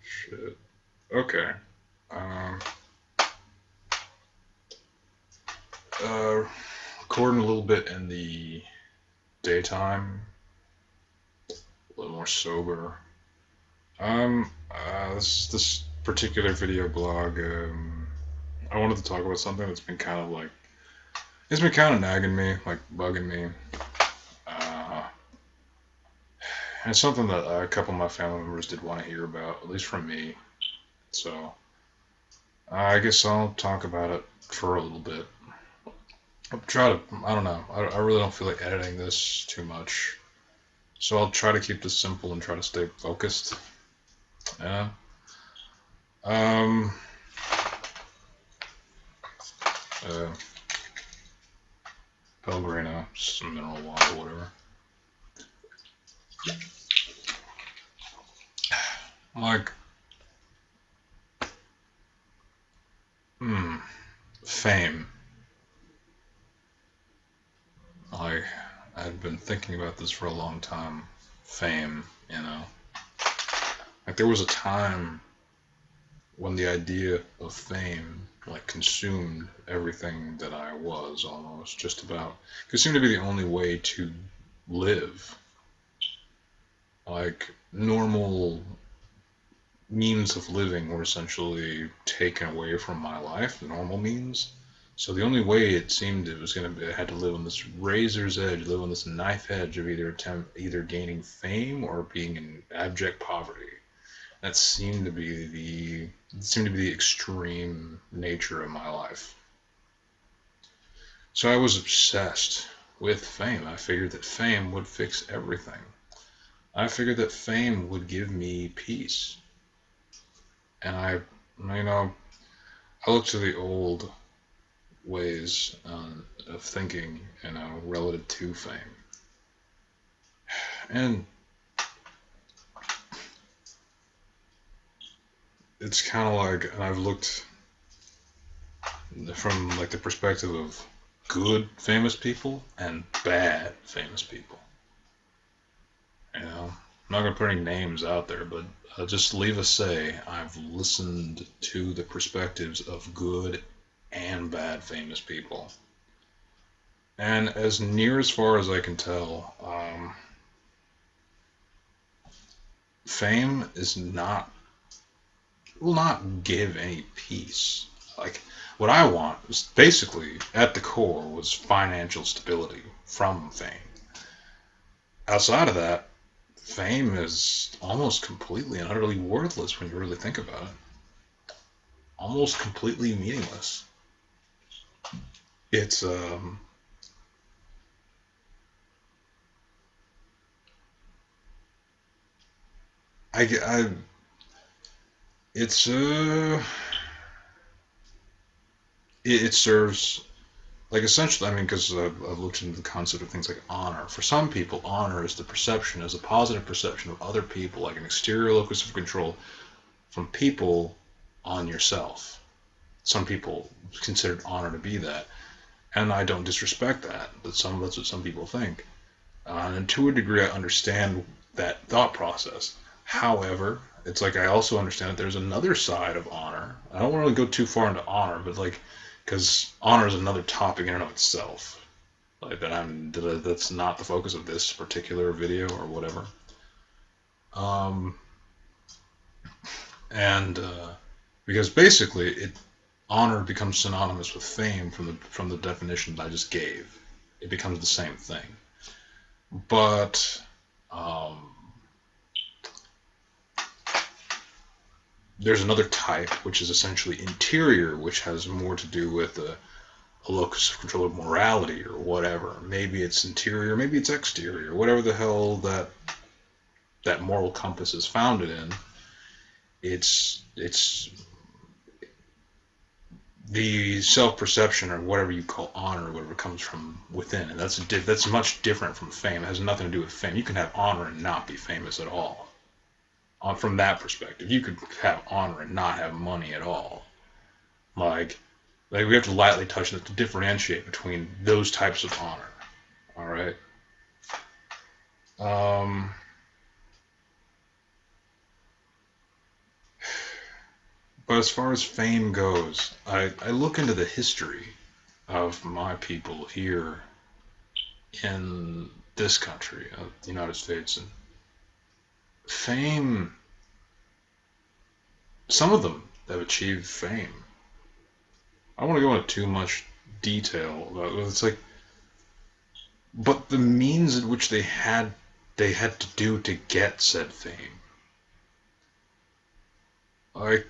Shit. Okay. Um, uh, Recording a little bit in the daytime, a little more sober. This particular video blog, I wanted to talk about something that's been kind of like, it's been kind of nagging me, like bugging me. Uh, and it's something that a couple of my family members did want to hear about, at least from me. So I guess I'll talk about it for a little bit. I'll try to, I don't know, I really don't feel like editing this too much. So I'll try to keep this simple and try to stay focused. Yeah. Um, uh, Pellegrino, some mineral water, whatever. Like, hmm, fame. Like, I'd been thinking about this for a long time. Fame, you know. Like, there was a time when the idea of fame, like, consumed everything that I was almost, just about. It seemed to be the only way to live. Like, normal means of living were essentially taken away from my life, normal means. So the only way it seemed it was going to be, I had to live on this razor's edge, live on this knife edge of either gaining fame or being in abject poverty. That seemed to be the extreme nature of my life. So I was obsessed with fame. I figured that fame would fix everything. I figured that fame would give me peace. And you know, I look to the old ways of thinking, relative to fame. And it's kind of like, and I've looked from like the perspective of good famous people and bad famous people. I'm not gonna put any names out there, but just leave us say I've listened to the perspectives of good and bad famous people. And as near as far as I can tell, fame is not will not give any peace. Like what I want is basically at the core was financial stability from fame. Outside of that, fame is almost completely and utterly worthless when you really think about it. Almost completely meaningless. It's I it's it serves like essentially, I mean, because I've looked into the concept of things like honor. For some people, honor is the perception, is a positive perception of other people, like an exterior locus of control from people on yourself. Some people consider honor to be that, and I don't disrespect that. That's what some people think, and to a degree, I understand that thought process. However, it's like I also understand that there's another side of honor. I don't want to go too far into honor, but like, because honor is another topic in and of itself. Like that's not the focus of this particular video or whatever. Um, and Because basically, honor becomes synonymous with fame from the definition that I just gave. It becomes the same thing. But um, there's another type, which is essentially interior, which has more to do with a locus of control of morality or whatever. Maybe it's interior, maybe it's exterior, whatever the hell that moral compass is founded in. It's the self-perception or whatever you call honor, whatever comes from within, and that's much different from fame. It has nothing to do with fame. You can have honor and not be famous at all. From that perspective, you could have honor and not have money at all. Like, like we have to lightly touch it to differentiate between those types of honor. All right. Um, But as far as fame goes, I look into the history of my people here in this country, the United States, and fame, some of them have achieved fame. I don't want to go into too much detail about it. It's like, but the means in which they had to do to get said fame, like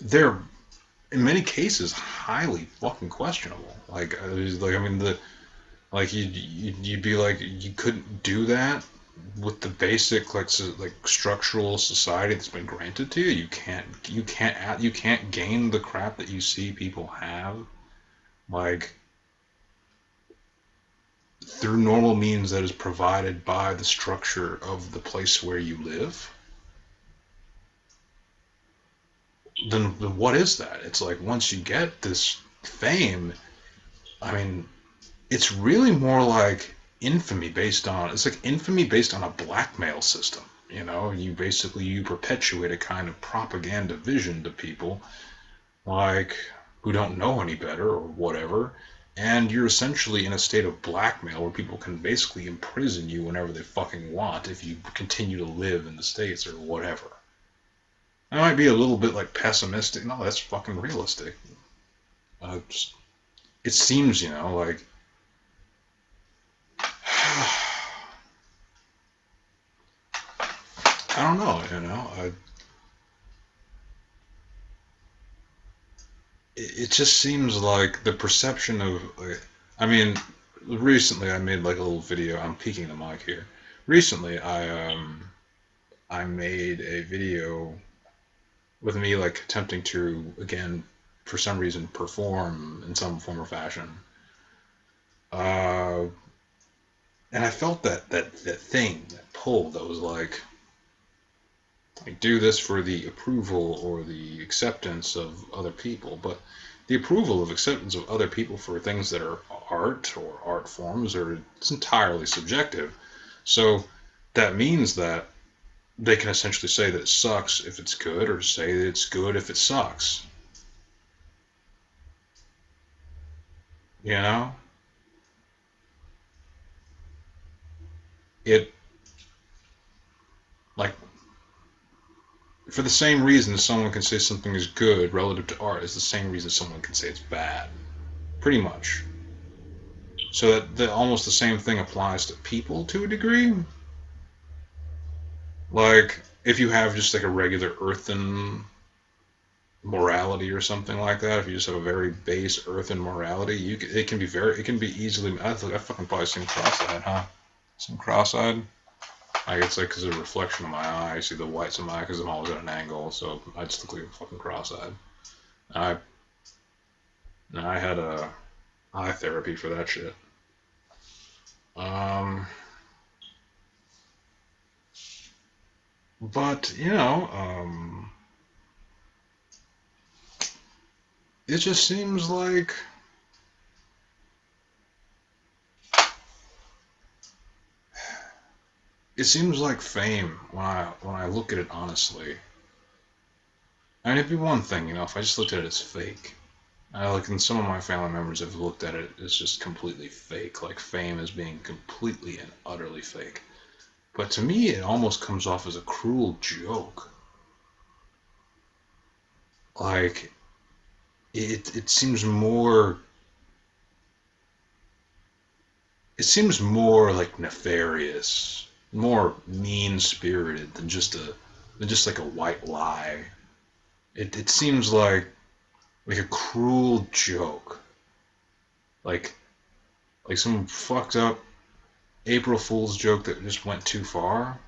they're in many cases highly fucking questionable. I mean, you'd be like, you couldn't do that with the basic like structural society that's been granted to you. You can't gain the crap that you see people have, like, through normal means that is provided by the structure of the place where you live. Then what is that? It's like, once you get this fame, I mean, it's really more like infamy based on a blackmail system. You perpetuate a kind of propaganda vision to people, like, who don't know any better or whatever, and you're essentially in a state of blackmail where people can basically imprison you whenever they fucking want if you continue to live in the States or whatever. I might be a little bit like pessimistic. No, that's fucking realistic. Just, it seems, like I don't know, it just seems like the perception of, like, I mean, recently I made like a little video. I'm peeking the mic here. Recently, I made a video with me like attempting to, again, for some reason, perform in some form or fashion. Uh, and I felt that thing, that pull that was like, do this for the approval or the acceptance of other people. But the approval of acceptance of other people for things that are art or art forms it's entirely subjective. So that means that they can essentially say that it sucks if it's good, or say that it's good if it sucks. You know? It, like, for the same reason someone can say something is good relative to art is the same reason someone can say it's bad. Pretty much. So that almost the same thing applies to people to a degree. Like, if you have just like a regular earthen morality or something like that, if you just have a very base earthen morality, it can be easily. I fucking probably seem cross-eyed, huh? Seem cross-eyed. Like, it's like because of the reflection of my eye, I see the whites of my eye because I'm always at an angle, so I just look like fucking cross-eyed. I I had a eye therapy for that shit. Um, but it just seems like fame when I look at it honestly. I mean, it'd be one thing, if I just looked at it as fake. And some of my family members have looked at it as just completely fake, like fame as being completely and utterly fake. But to me, it almost comes off as a cruel joke. Like, it seems more like nefarious, more mean spirited than just like a white lie. It seems like a cruel joke, like some fucked up April Fool's joke that just went too far.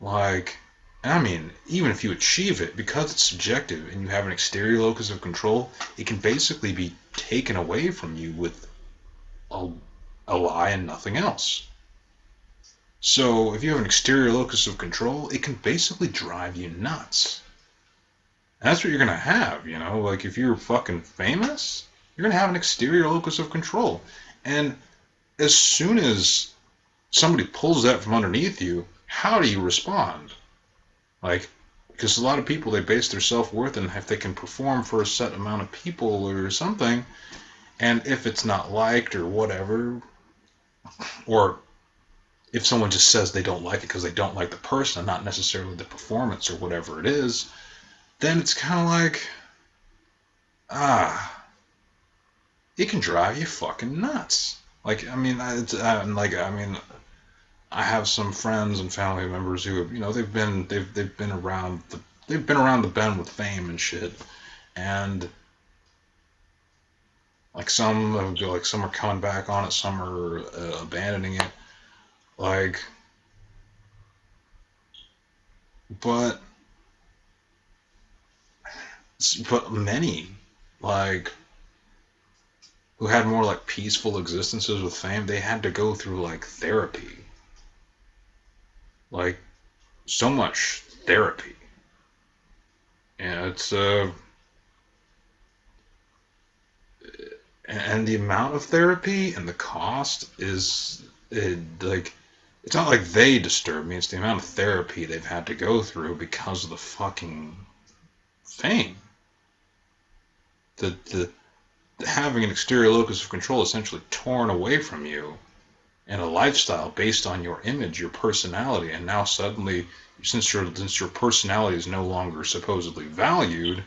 Like, and I mean, even if you achieve it, because it's subjective and you have an exterior locus of control, it can basically be taken away from you with a, a lie and nothing else. So if you have an exterior locus of control, it can basically drive you nuts. And that's what you're gonna have, Like, if you're fucking famous, you're gonna have an exterior locus of control. And as soon as somebody pulls that from underneath you, how do you respond? Like, because a lot of people, they base their self-worth on if they can perform for a set amount of people or something, and if it's not liked or whatever, or if someone just says they don't like it because they don't like the person and not necessarily the performance or whatever it is, then it's kind of like, ah, it can drive you fucking nuts. Like, I mean, I have some friends and family members who have, they've been around the bend with fame and shit, and some are coming back on it, some are abandoning it, like, but many, like, who had more like peaceful existences with fame, they had to go through like therapy, like so much therapy, and and the amount of therapy and the cost is like, it's not like they disturb me, it's the amount of therapy they've had to go through because of the fucking fame. The having an exterior locus of control essentially torn away from you and a lifestyle based on your image, your personality, and now suddenly, since your personality is no longer supposedly valued,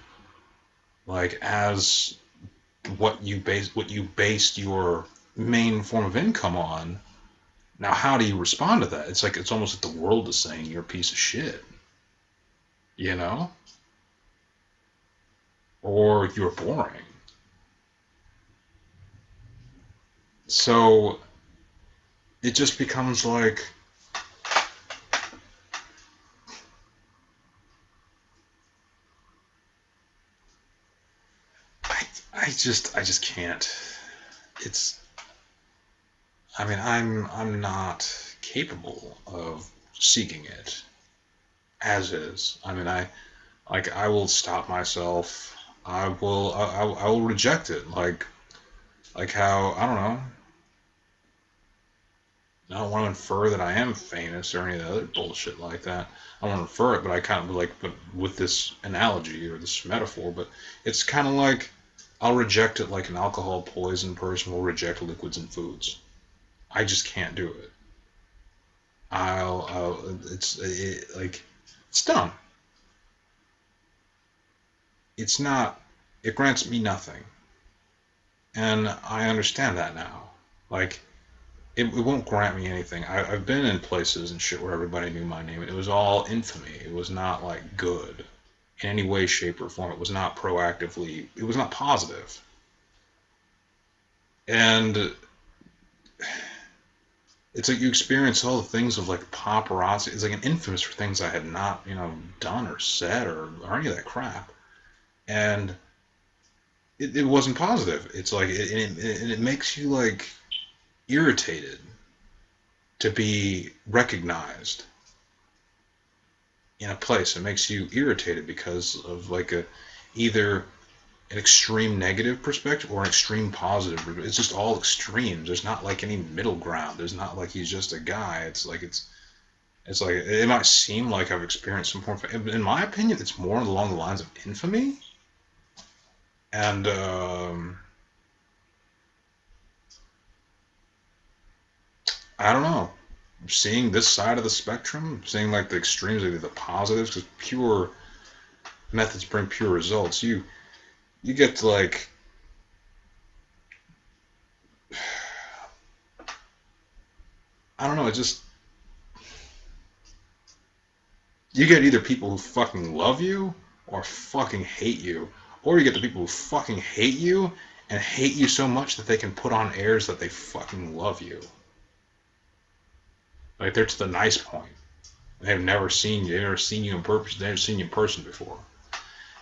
like as what you based your main form of income on. Now, how do you respond to that? It's like it's almost like the world is saying you're a piece of shit, you know, or you're boring. So it just becomes like, I, I just can't. It's, I mean, I'm not capable of seeking it as is. I mean, I will stop myself. I will reject it. Like how, I don't know. I don't want to infer that I am famous or any of the other bullshit like that. I don't want to infer it, but I kind of like, but with this analogy or this metaphor, but it's kind of like I'll reject it like an alcohol poison person will reject liquids and foods. I just can't do it. Like, it's dumb. It's not, it grants me nothing. And I understand that now. Like, it won't grant me anything. I've been in places and shit where everybody knew my name. It was all infamy. It was not like good in any way, shape, or form. It was not proactively, it was not positive. And it's like you experience all the things of like paparazzi. It's like an infamous for things I had not, done or said or any of that crap. And it wasn't positive. It's like, it makes you like irritated to be recognized in a place. It makes you irritated because of like either an extreme negative perspective or an extreme positive. It's just all extremes. There's not like any middle ground. There's not like he's just a guy. It's like it might seem like I've experienced some form of, in my opinion, it's more along the lines of infamy. And I don't know. Seeing this side of the spectrum, seeing like the extremes, like the positives, because pure methods bring pure results. You get to like, I don't know, it just, you get either people who fucking love you or fucking hate you, or you get the people who fucking hate you and hate you so much that they can put on airs that they fucking love you. Like they're to the nice point. They've never seen you. They've never seen you in purpose. They've never seen you in person before,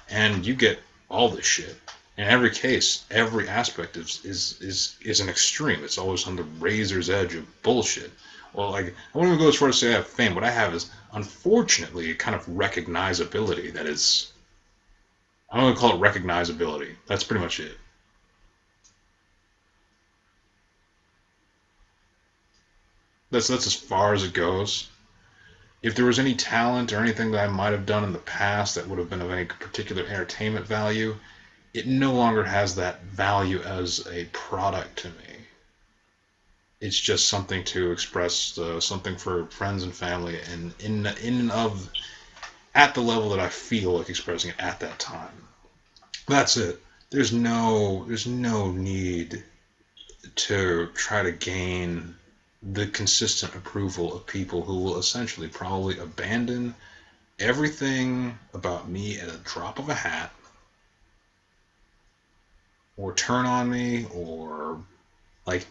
and you get all this shit. In every case, every aspect is an extreme. It's always on the razor's edge of bullshit. Well, like, I won't even go as far as to say I have fame. What I have is, unfortunately, a kind of recognizability that is, I'm going to call it recognizability. That's pretty much it. That's as far as it goes. if there was any talent or anything that I might have done in the past that would have been of any particular entertainment value, it no longer has that value as a product to me. It's just something to express something for friends and family, and in and of at the level that I feel like expressing it at that time. That's it. There's no need to try to gain the consistent approval of people who will essentially probably abandon everything about me at a drop of a hat, or turn on me, or like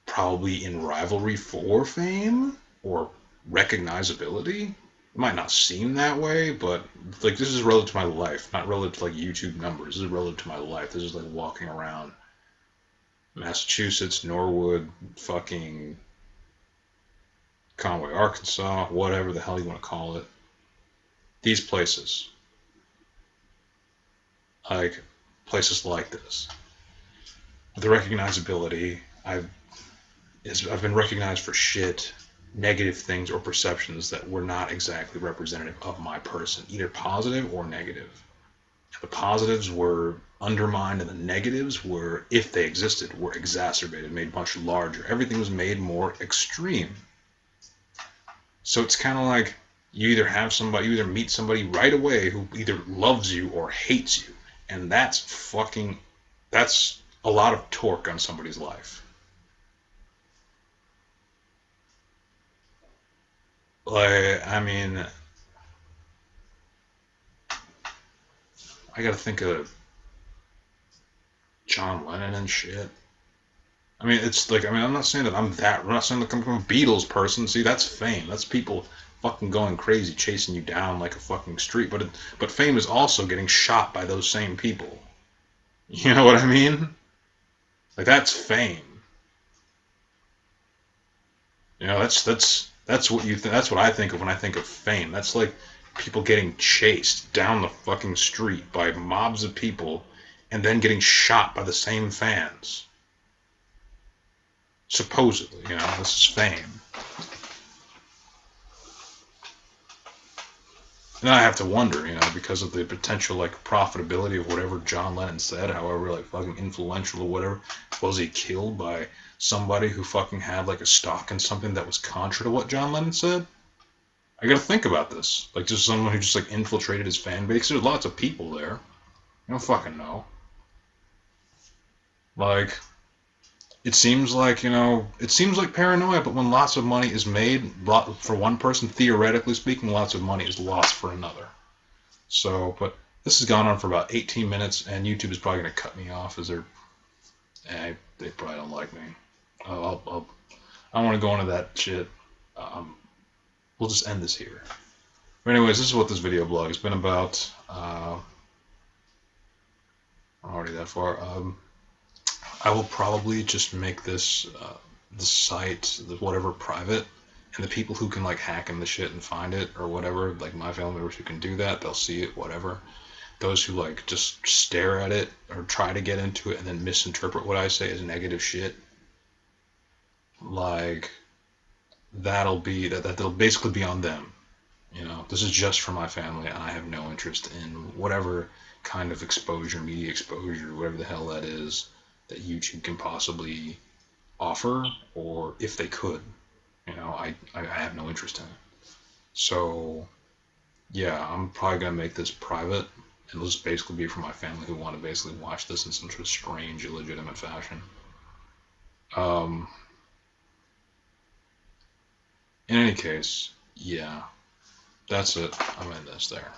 probably in rivalry for fame or recognizability. It might not seem that way, but like this is relative to my life, not relative to like YouTube numbers. This is relative to my life. This is like walking around Massachusetts, Norwood, fucking Conway, Arkansas, whatever the hell you want to call it. These places, like places like this, the recognizability. I've been recognized for shit, negative things or perceptions that were not exactly representative of my person, either positive or negative. The positives were undermined, and the negatives were, if they existed, were exacerbated, made much larger. Everything was made more extreme. So it's kind of like you either meet somebody right away who either loves you or hates you, and that's a lot of torque on somebody's life. Like, I mean, I gotta think of John Lennon and shit. I mean, it's like, I mean, I'm not saying that I'm a Beatles person. See, that's fame. That's people fucking going crazy, chasing you down like a fucking street. But fame is also getting shot by those same people. You know what I mean? Like, that's fame. You know, that's what I think of when I think of fame. That's like people getting chased down the fucking street by mobs of people and then getting shot by the same fans. Supposedly, you know, this is fame. And I have to wonder, you know, because of the potential like profitability of whatever John Lennon said, however like fucking influential or whatever, was he killed by somebody who fucking had like a stock in something that was contra to what John Lennon said? I gotta think about this. Like just someone who just like infiltrated his fan base. There's lots of people there. You don't fucking know. Like it seems like paranoia, but when lots of money is made for one person, theoretically speaking, lots of money is lost for another. So, but this has gone on for about 18 minutes, and YouTube is probably going to cut me off as they probably don't like me. I don't want to go into that shit. We'll just end this here. But anyways, this is what this video blog has been about. I'm already that far. I will probably just make this the site, whatever, private, and the people who can like hack in the shit and find it or whatever, like my family members who can do that, they'll see it, whatever. Those who like just stare at it or try to get into it and then misinterpret what I say as negative shit, like that'll basically be on them. You know, this is just for my family, and I have no interest in whatever kind of exposure, media exposure, whatever the hell that is, that YouTube can possibly offer, or if they could. You know, I have no interest in it. So, yeah, I'm probably going to make this private, and it'll just basically be for my family who want to basically watch this in some sort of strange, illegitimate fashion. Um, in any case, yeah, that's it. I'm in this there.